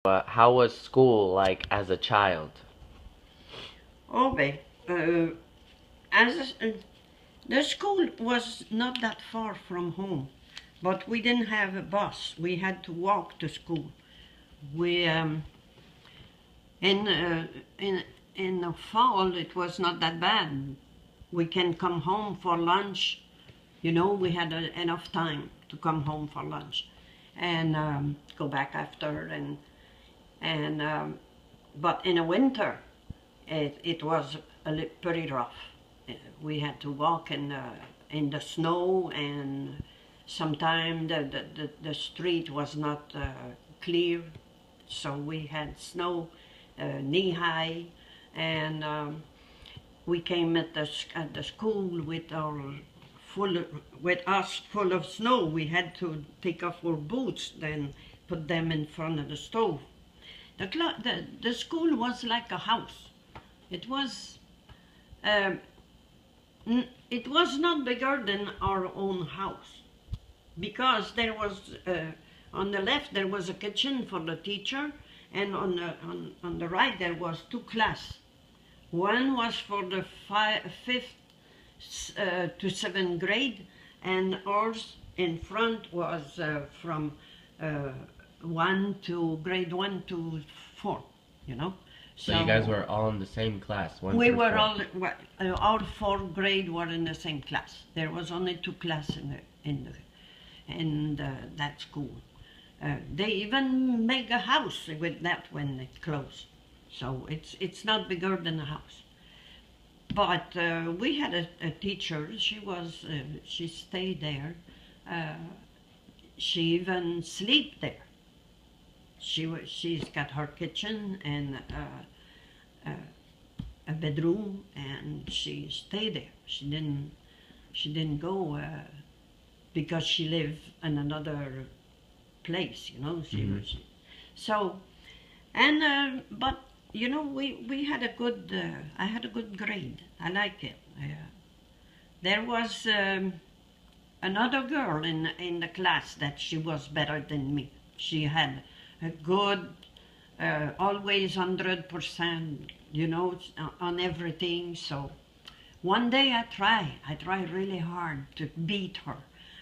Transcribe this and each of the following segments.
How was school like as a child? Oh, as the school was not that far from home, but we didn't have a bus. We had to walk to school. We in in in the fall it was not that bad. We can come home for lunch. You know, we had enough time to come home for lunch, and go back after. And but in the winter, it was pretty rough. We had to walk in the snow, and sometimes the street was not clear, so we had snow knee high, and we came at the school with our full with us full of snow. We had to take off our boots, then put them in front of the stove. The school was like a house. It was um, it was not bigger than our own house, because there was on the left there was a kitchen for the teacher, and on the right there was two class. One was for the fifth to seventh grade, and ours in front was from uh, grade 1 to 4, you know. So you guys were all in the same class, one We through were four. all, well, our fourth grade were in the same class. There was only two classes in that school. They even make a house with that when it closed. So it's not bigger than a house. But we had a teacher. She stayed there. Uh, she even sleep there. She's got her kitchen and a bedroom, and she stayed there. She didn't go because she lived in another place. You know, she Hmm. was so. And but you know, we had a good. I had a good grade. I like it. There was another girl in the class that she was better than me. She had a good, always 100%. You know, on everything. So one day I tried really hard to beat her.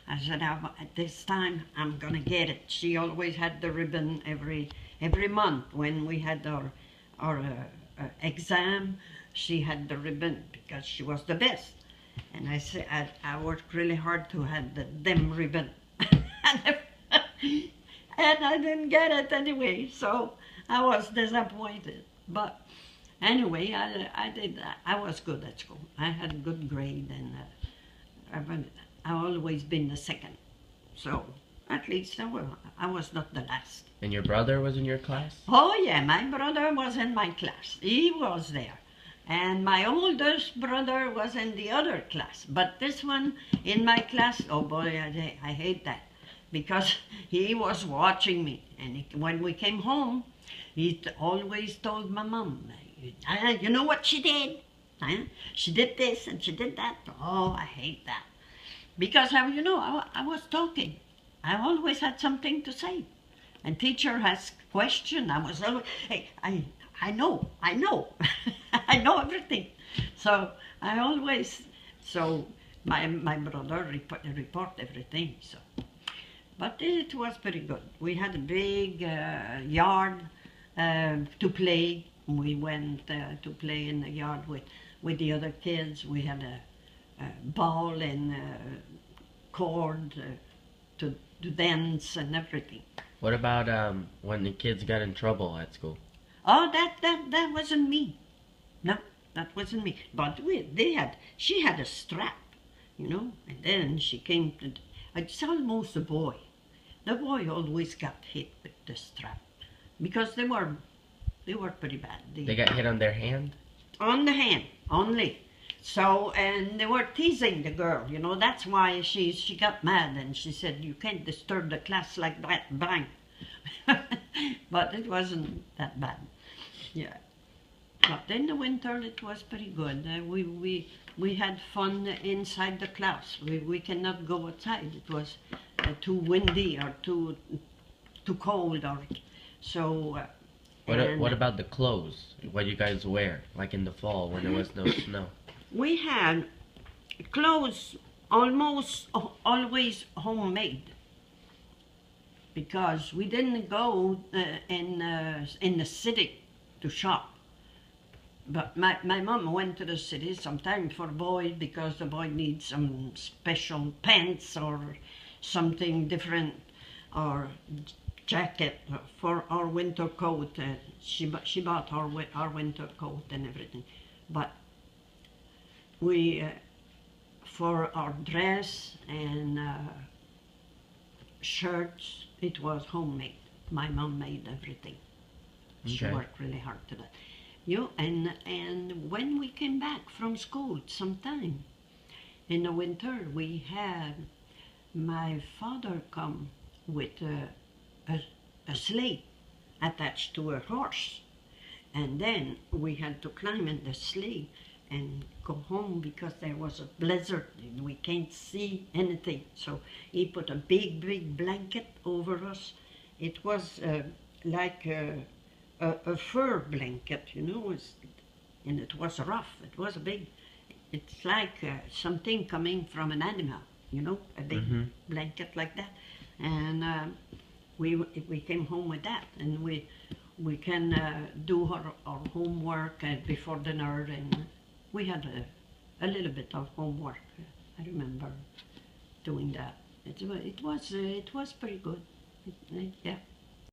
I said, at this time I'm gonna get it. She always had the ribbon every month when we had our She had the ribbon because she was the best. And I said, I worked really hard to have them ribbon. And I didn't get it anyway, so I was disappointed. But anyway, I did that. I was good at school. I had a good grade, and I've always been the second. So at least I was not the last. And your brother was in your class? Oh yeah, my brother was in my class. He was there. And my oldest brother was in the other class. But this one in my class, oh boy, I hate that. Because he was watching me. And when we came home, he always told my mom, you know what she did? Huh? She did this and she did that. Oh, I hate that. Because, I was talking. I always had something to say. And teacher has question. I was always, hey, I know, I know everything. So I always, so my brother report everything. So, but it was pretty good. We had a big yard to play. We went to play in the yard with the other kids. We had a ball and cord to dance and everything. What about when the kids got in trouble at school? Oh, that wasn't me. No, that wasn't me. But she had a strap, and then she came to, it's almost a boy. The boy always got hit with the strap because they were pretty bad. They got hit on their hand? On the hand only. So, and they were teasing the girl, that's why she got mad, and she said, you can't disturb the class like that, bang. But it wasn't that bad. Yeah. But in the winter it was pretty good. We had fun inside the class. We cannot go outside. It was too windy or too cold, or So What about the clothes? What you guys wear, like in the fall when there was no snow? we had clothes almost always homemade because we didn't go in the city to shop. But my mom went to the city sometimes for boy because the boy needs some special pants or something different or jacket for our winter coat. She bought our winter coat and everything. But we for our dress and shirts, it was homemade. My mom made everything. She Okay. worked really hard to that. And when we came back from school sometime in the winter, we had my father come with a sleigh attached to a horse. And then we had to climb in the sleigh and go home because there was a blizzard and we can't see anything. So he put a big blanket over us. It was like a fur blanket, and it was rough. It was it's like something coming from an animal, a big blanket like that. And we came home with that, and we can do our homework before dinner, and we had a little bit of homework. I remember doing that. It was pretty good. Yeah.